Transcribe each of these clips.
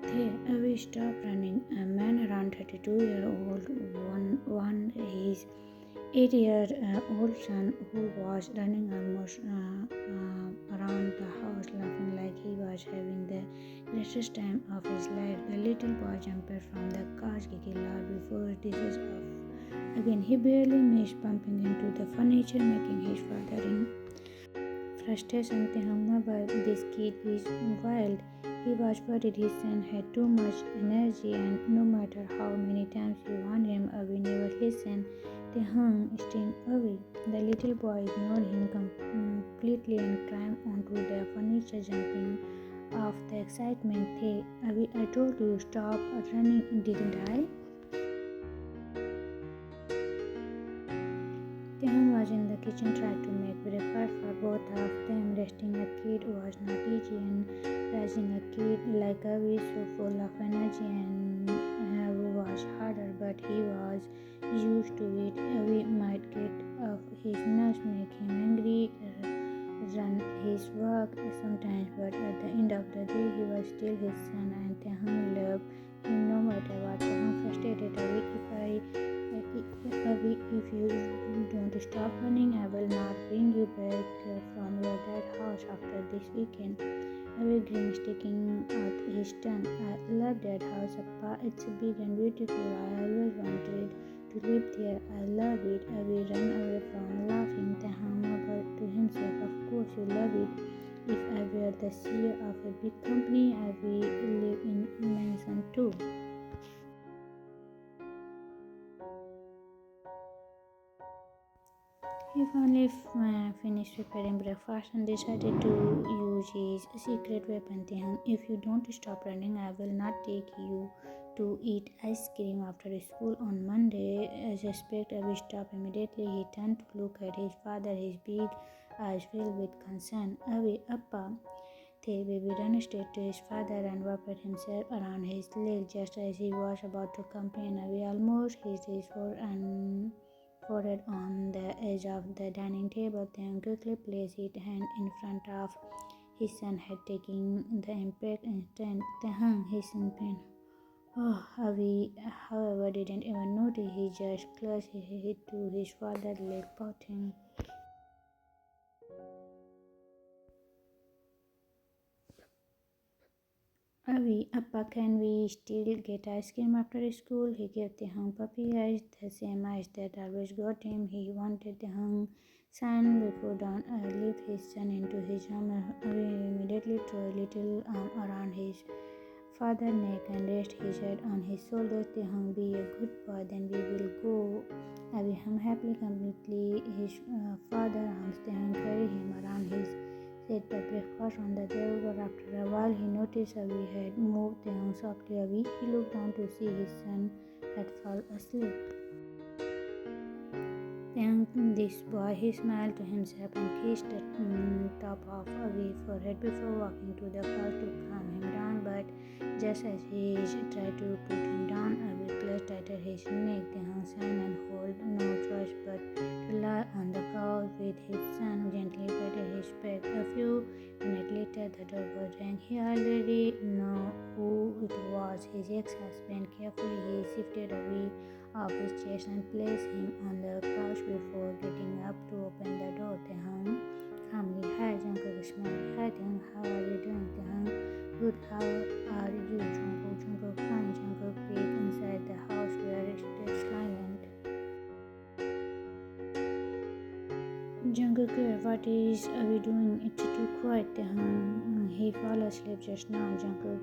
Avi stopped running. A man around 32-year-old warned his 8-year-old son, who was running almost around the house, laughing like he was having the greatest time of his life. The little boy jumped from the couch, kicking loud before this is off. Again, he barely missed bumping into the furniture, making his father in frustration. But this kid is wild. He was worried his son had too much energy, and no matter how many times he warned him, Avi never listened. They hung steam away. The little boy ignored him completely and climbed onto the furniture, jumping off the excitement. Hey, Avi, I told you stop running, didn't I? Teham was in the kitchen trying to make breakfast for both of them. Resting a kid was not easy, and raising a kid like Avi, so full of energy and was harder, but he was used to it. Avi might get off his nerves, make him angry, run his work sometimes, but at the end of the day, he was still his son, and Teham loved him no matter what. Teham frustrated Avi, if you don't stop running, I will not bring you back from your dad's house after this weekend. Avi grinned, sticking out his tongue. I love that house, Appa. It's big and beautiful. I always wanted to live there. I love it. Avi ran away from laughing. Teham murmured to himself, of course you love it. If I were the CEO of a big company, I will live in mansion too. He finally finished preparing breakfast and decided to use his secret weapon. Teham, if you don't stop running, I will not take you to eat ice cream after school on Monday. I suspect I will stop immediately. He turned to look at his father, his big eyes filled with concern. Avi, Appa. The baby ran straight to his father and wrapped himself around his leg just as he was about to complain. Avi almost hit his forehead on the edge of the dining table, then quickly placed his hand in front of his son's head, taking the impact instant. Then his son pain. Oh, Avi, however, didn't even notice. He just clutched his head to his father's leg, pouting. Avi, Appa, can we still get ice cream after school? He gave the hung puppy eyes, the same eyes that always got him. He wanted the hung son before Don lifted his son into his arm. Avi immediately threw a little arm around his father's neck and rested his head on his shoulders. The hung, be a good boy, then we will go. Avi hung happily, completely his father's arms. The hung carried him around his set the breakfast on the table, but after a while he noticed Avi had moved down softly. Avi, he looked down to see his son had fallen asleep. Then this boy, he smiled to himself and kissed the top of Avi's forehead before walking to the couch to calm him down. But just as he tried to put him down, Avi clutched tighter his neck. Then son and hold no choice but to lie on the couch with his son, gently patted his back. A few minutes later, the doorbell rang. He already knew who it was. His ex-husband. Carefully, he shifted Avi off his chest and placed him on the couch before getting up to open the door. Tehang calmly, hi Jungkook smiled. Hi Tehang, how are you doing? Tehang, good, how are you? Jungkook, fine. Jungkook peeked inside the house where it stayed silent. Jungkook, what is Avi doing? It's too quiet. Tehang, he fell asleep just now. Jungkook,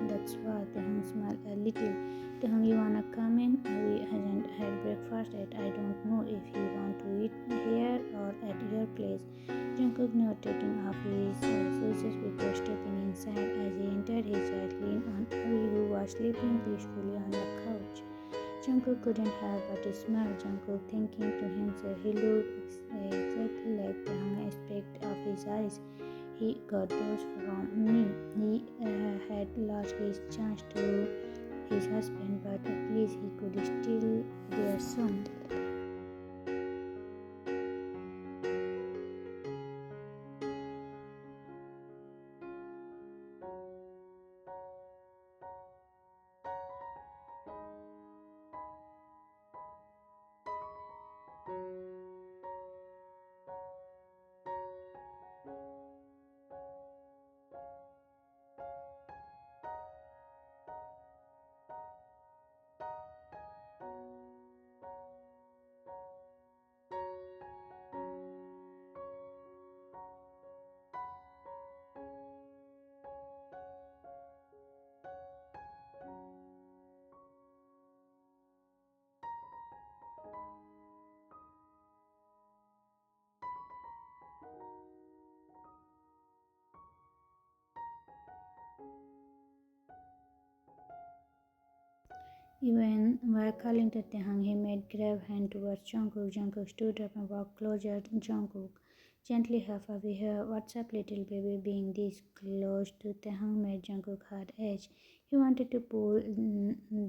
that's why. Tehang smiled a little. Tehang, you wanna come in? Avi hasn't had breakfast yet. I don't know if he want to eat here or at your place. Jungkook not taking off his shoes before stepping inside. As he entered, his eyes leaned on Avi, who was sleeping peacefully on the couch. Jungkook couldn't help but smile. Jungkook thinking to himself, he looks exactly like the aspect of his eyes. He got those from me. He had lost his chance to his husband, but at least he could still their son. Even while calling to Taehang, he made grave hand towards Jungkook. Jungkook stood up and walked closer. Jungkook gently huffed away her. "What's up, little baby?" Being this close to Taehang made Jungkook heart edge. He wanted to pull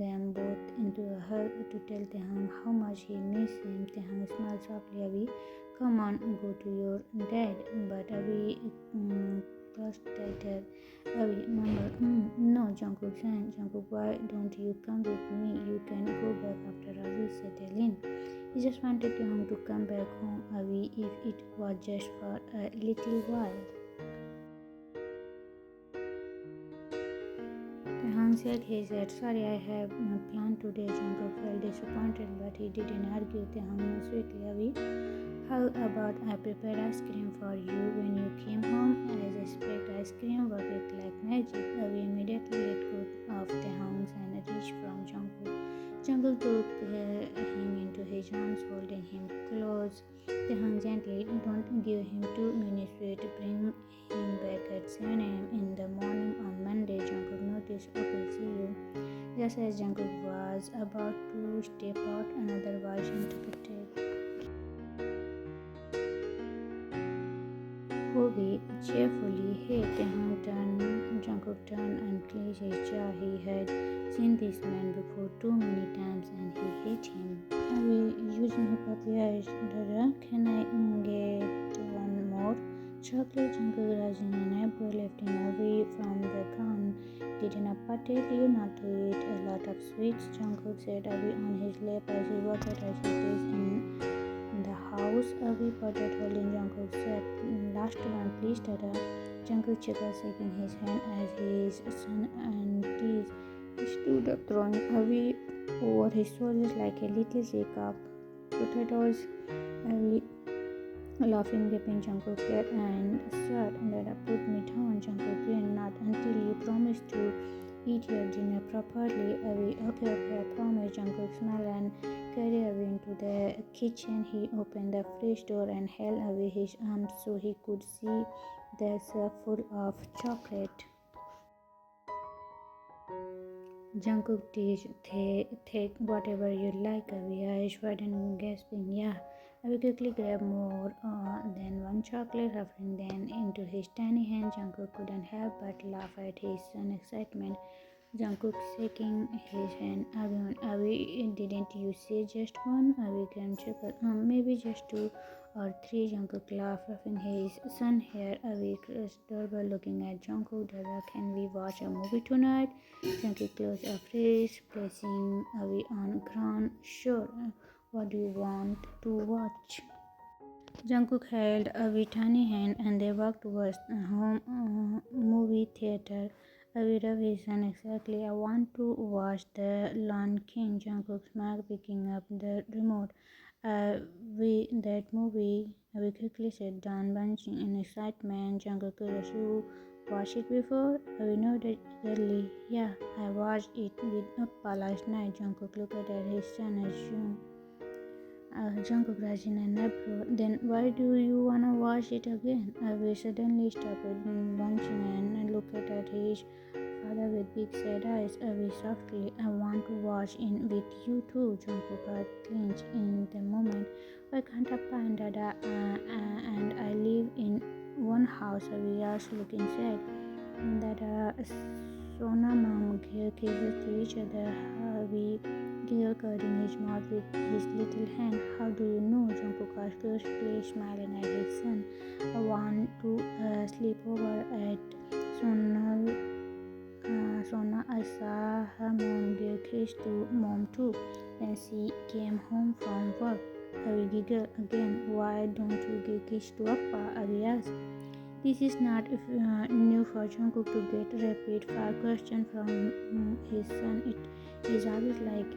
them both into a hug to tell Taehang how much he missed him. Taehang smiled softly. "Abhi, come on, go to your dad." But Abhi clutched tighter. Abhi mumbled, "No," Jungkook sang. "Jungkook, why don't you come with me? You can go back after Abhi settle in." He just wanted Taehang to come back home, Abhi, if it was just for a little while. Taehang shook his head. "Sorry, I have no plan today." Jungkook felt disappointed, but he didn't argue. Taehang moved sweetly. "Abhi, how about I prepared ice cream for you when you came home?" I suspect ice cream worked like magic. Abhi immediately let go of Taehang's and reached from Jungkook. Jungkook took him into his arms, holding him close. Taehang gently, "Don't give him too many sweets. Bring him back at 7 a.m. in the morning on Monday." Jungkook noticed. "Okay, see you." Just as Jungkook was about to step out, another voice interrupted. Hobi cheerfully. "Hey." Jungkook turned and clenched his jaw. He had seen this man before too many times and he hated him. "Are we using papayas, Dada? Can I get one more?" Chocolate. Jungkook raising an eyebrow, lifting away from the ground. "Didn't Appa tell you not to eat a lot of sweets?" Jungkook said, Abhi on his lap as he walked as it is in the house. Abhi potted, holding Jungkook's said, "Last one, please, Dada." Jungkook chuckled, shaking his hand as his son and teased. He stood up, throwing Abhi over his shoulders like a little sack of potatoes. Abhi laughing, gripping Jungkook's hair and said, "Dada, put me down." Jungkook grinned. "Not until you promise to eat your dinner properly." Abhi, okay, I promise." Jungkook smiled and carried Abhi into the kitchen. He opened the fridge door and held Abhi his arms so he could see the shelf full of chocolate. Jungkook teased, "Take whatever you like." Abhi eyes widened, gasping, "Yeah." Abhi quickly grabbed more than one chocolate, hurling them into his tiny hand. Jungkook couldn't help but laugh at his son's excitement. Jungkook shaking his hand. Abhi, didn't you say just one?" Abhi chuckled. Maybe just two or three." Jungkook laughed, rubbing his son's hair. Abhi closed the door, looking at Jungkook. "Dada, can we watch a movie tonight?" Jungkook closed a fridge, placing Abhi on ground. "Sure. What do you want to watch?" Jungkook held Abhi's tiny hand and they walked towards the home movie theater. Abhi rubbed his son exactly. "I want to watch The Lion King." Jungkook smiled, picking up the remote. That movie." Abhi quickly sat down, bunching in excitement. Jungkook curious, "You watched it before?" Abhi nodded eagerly. "Yeah, I watched it with Appa last night." Jungkook looked at his son and assumed. Jungkook raised an eyebrow. "Then why do you wanna watch it again?" Abhi suddenly stopped bunching and looked at his father with big sad eyes. Abhi softly, "I want to watch it with you too." Jungkook heart clenched in the moment. "Why can't Appa and Dada and I live in one house?" Abhi asked, looking sad. Dada, Sona, Mom gave kisses to each other. Abhi giggled, covering his mouth with his little hand. "How do you know?" Jungkook asked curiously, smiling at his son. "I want to sleep over at Sona. I saw her mom give kiss to Mom too when she came home from work." Abhi giggled again. "Why don't you give kiss to Appa?" Abhi asked. This is not new for Jungkook to get rapid-fire questions from his son. It is always like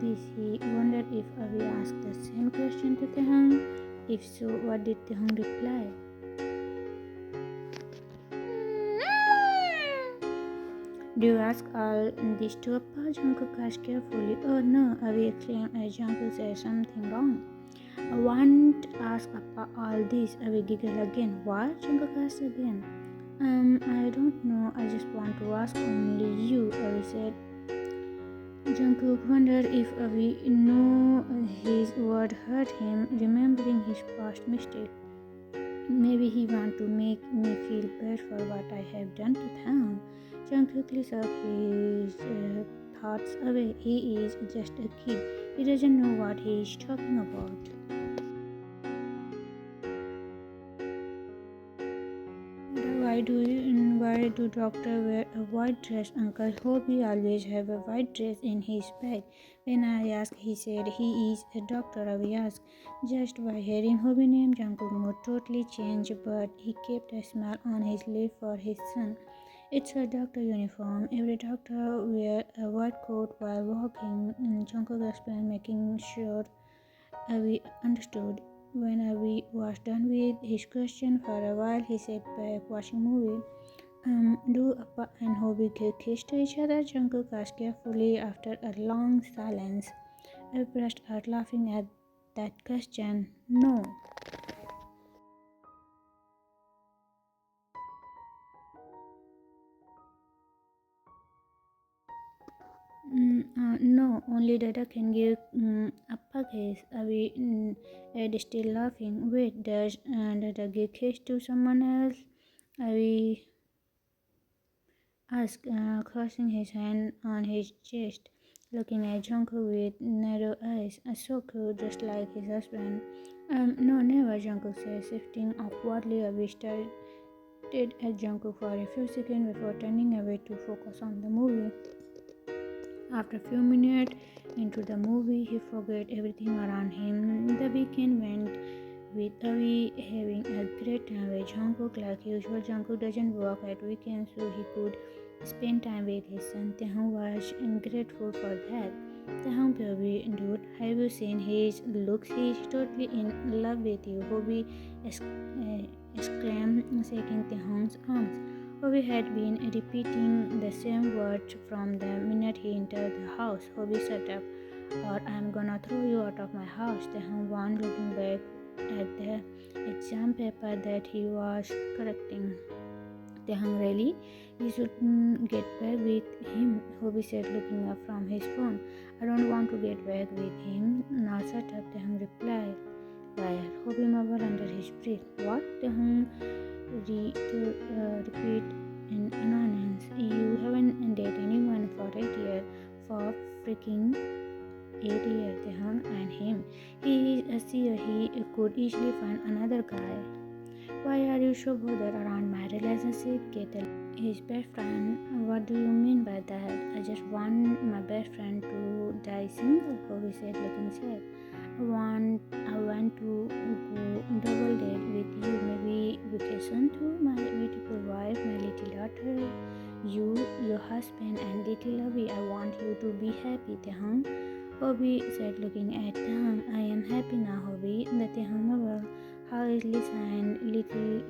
this. He wondered if Abhi asked the same question to Taehang. If so, what did Taehang reply? "Do you ask all this to Appa?" Jungkook asked carefully. "Oh no," Abhi exclaimed as Jungkook said something wrong. "I want to ask Appa all this." Abhi giggled again. "What?" Jungkook asked again. I don't know. I just want to ask only you," Abhi said. Jungkook wondered if we know his word hurt him, remembering his past mistake. Maybe he want to make me feel bad for what I have done to them. Jungkook lets up his thoughts away. He is just a kid. He doesn't know what he is talking about. Why do doctor wear a white dress? Uncle Hobie always have a white dress in his bag. When I asked, he said he is a doctor. I asked. Just by hearing Hobie name, Jungkook mood totally changed, but he kept a smile on his lip for his son. It's a doctor uniform. Every doctor wear a white coat while walking. Jungkook explained, making sure we understood. When we was done with his question for a while, he sat back watching movie. Do Appa and Hobie give kiss to each other? Jungkook asked carefully after a long silence. I burst out laughing at that question. No. No, only Dada can give Appa kiss. Ed still laughing. Wait, does Dada give kiss to someone else? We asked, crossing his hand on his chest, looking at Jungkook with narrow eyes. So cute, just like his husband. No, never, Jungkook said, shifting awkwardly. We stared at Jungkook for a few seconds before turning away to focus on the movie. After a few minutes into the movie, he forgot everything around him. The weekend went with Avi having a great time with Jungkook. Like usual, Jungkook doesn't work at weekends, so he could spend time with his son. Taehyung was grateful for that. Taehyung, baby, dude, have you seen his looks? He's totally in love with you. Hobie exclaimed, shaking Taehyung's arms. Hobie had been repeating the same words from the minute he entered the house. Hobie shut up, or I'm gonna throw you out of my house. Taehyung warned, looking back at the exam paper that he was correcting. Taehyung, really? You shouldn't get back with him, Hobie said, looking up from his phone. I don't want to get back with him. Now shut up, Taehyung replied. Liar. Hobie mumbled under his breath. What? Taehyung repeat in annoyance. You haven't dated anyone for 8 years. For freaking 8 years, Taehyung and him. He is a seer. He could easily find another guy. Why are you so bothered around my relationship? Ketel, his best friend. What do you mean by that? I just want my best friend to die single, Hobie said, looking sad. I want to go double date with you, maybe vacation to my beautiful wife, my little daughter, you, your husband, and little Abby. I want you to be happy, Taehyung. Hobie said, looking at Taehyung. I am happy now, Hobie. The Taehyung mother. How is Lisa and little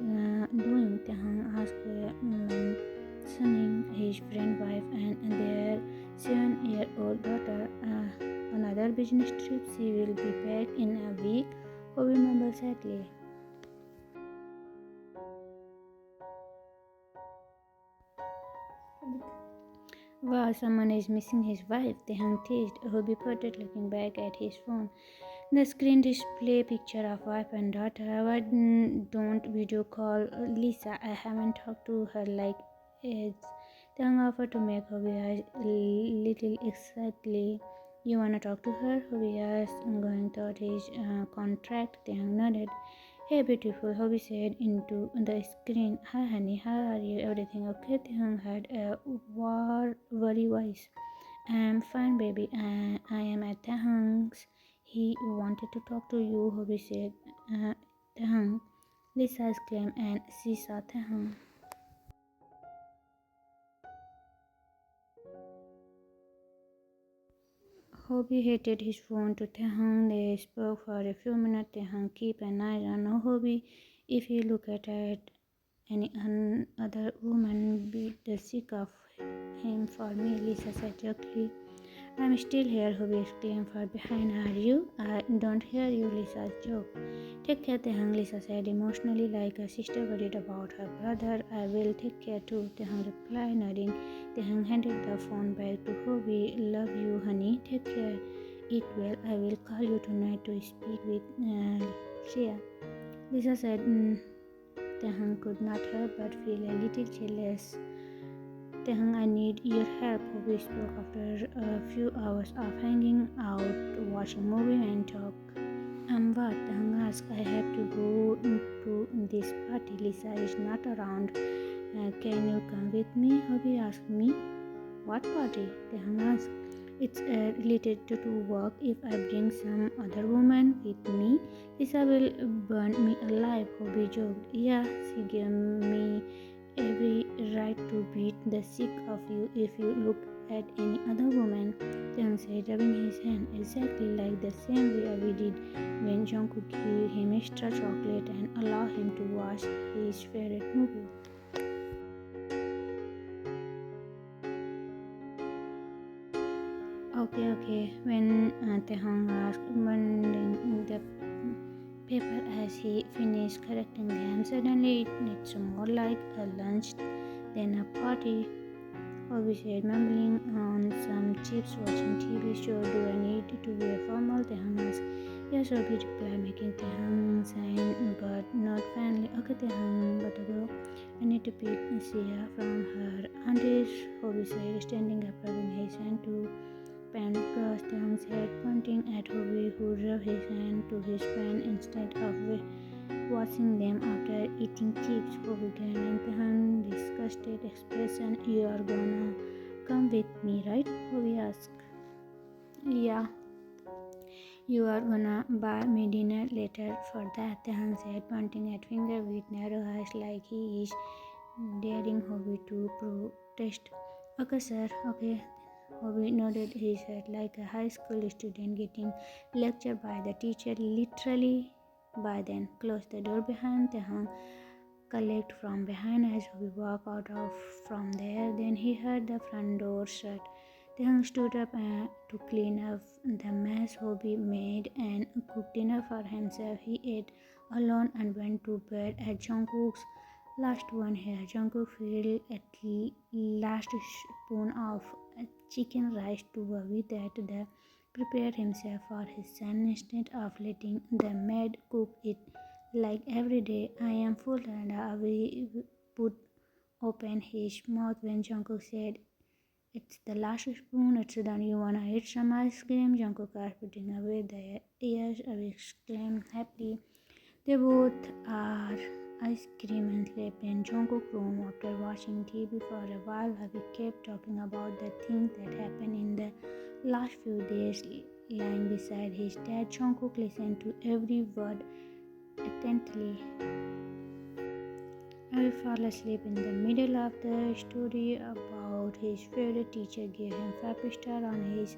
doing? Taehyung asked, mentioning his friend's wife and their 7-year-old daughter. Another business trip. She will be back in a week. Hobie mumbled sadly. Wow, someone is missing his wife. Taehyung teased. Hobie putted, looking back at his phone. The screen display picture of wife and daughter. Why don't video call Lisa? I haven't talked to her like ages. Taehyung offered to make Hobie eyes a little excitedly. You wanna talk to her? Hobie asked, going toward his contract. Taehyung nodded. Hey beautiful, Hobie said into the screen. Hi honey, how are you? Everything okay? Taehyung had a worry voice. I'm fine baby. I am at Taehyung's. He wanted to talk to you, Hobie said. Taehyung. Lisa exclaimed, and she saw Taehyung. Hobie handed his phone to Taehyung. They spoke for a few minutes. Taehyung, keep an eye on Hobie. If you look at any other woman, beat the sick of him for me, Lisa said gently. I'm still here, Hobie exclaimed far behind. Are you? I don't hear you, Lisa's joke. Take care, Taehyung, Lisa said emotionally, like a sister worried about her brother. I will take care too, Taehyung replied, nodding. Taehyung handed the phone back to Hobie. Love you, honey. Take care. Eat well. I will call you tonight to speak with Shia. Lisa said. Taehyung could not help but feel a little jealous. Taehyung, I need your help. Hobie spoke after a few hours of hanging out, watching movie and talk. What? Taehyung asked. I have to go to this party. Lisa is not around. Can you come with me? Hobie asked me. What party? Taehyung asked. It's related to work. If I bring some other woman with me, Lisa will burn me alive, Hobie joked. Yeah, she gave me every right to beat the sick of you if you look at any other woman, Taehyung said, rubbing his hand, exactly like the same way we did when Jungkook gave him extra chocolate and allowed him to watch his favorite movie. Okay. When Taehyung asked, bending the paper as he finished correcting them, suddenly it's more like a lunch than a party. Hobie said, mumbling on some chips, watching TV show. Do I need to wear formal? Taehyung asked. Yes, Hobie replied, making Taehyung sign, but not finally. Okay, Taehyung, gotta go. I need to pick Sia from her aunties, Hobie said, standing up, rubbing his hand to pen across Taehyung's head, pointing at Hobie, who rubbed his hand to his pen instead of watching them after eating chips. Hobie grinned and Taehyung disgusted expression. You are gonna come with me, right? Hobie asked. Yeah, you are gonna buy me dinner later for that, Taehyung said, pointing at finger with narrow eyes like he is daring Hobie to protest. Okay, sir, okay. Hobie nodded his head like a high school student getting lectured by the teacher. Literally, by then, closed the door behind Taehyung, collect from behind as Hobie walked out of from there. Then he heard the front door shut. Taehyung stood up to clean up the mess Hobie made and cooked dinner for himself. He ate alone and went to bed at Jungkook's last one here. Jungkook filled at last spoon of chicken rice to Bobby that the prepared himself for his son instead of letting the maid cook it like every day. I am full and Bobby would open his mouth when Jungkook said, it's the last spoon, it's done. You wanna eat some ice cream? Jungkook asked, putting away the ears. Bobby exclaimed happily. They both are ice cream and slept in Jungkook's room. After watching TV for a while, Bobby kept talking about the things that happened in the last few days. Lying beside his dad, Jungkook listened to every word attentively. Bobby fell asleep in the middle of the story about his favorite teacher gave him 5 stars on his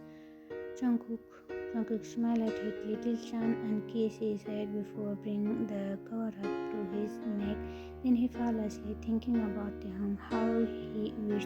Jungkook smiled at his little son and kissed his head before bringing the cover up to his neck. Then he fell asleep, thinking about Taehyung, how he wished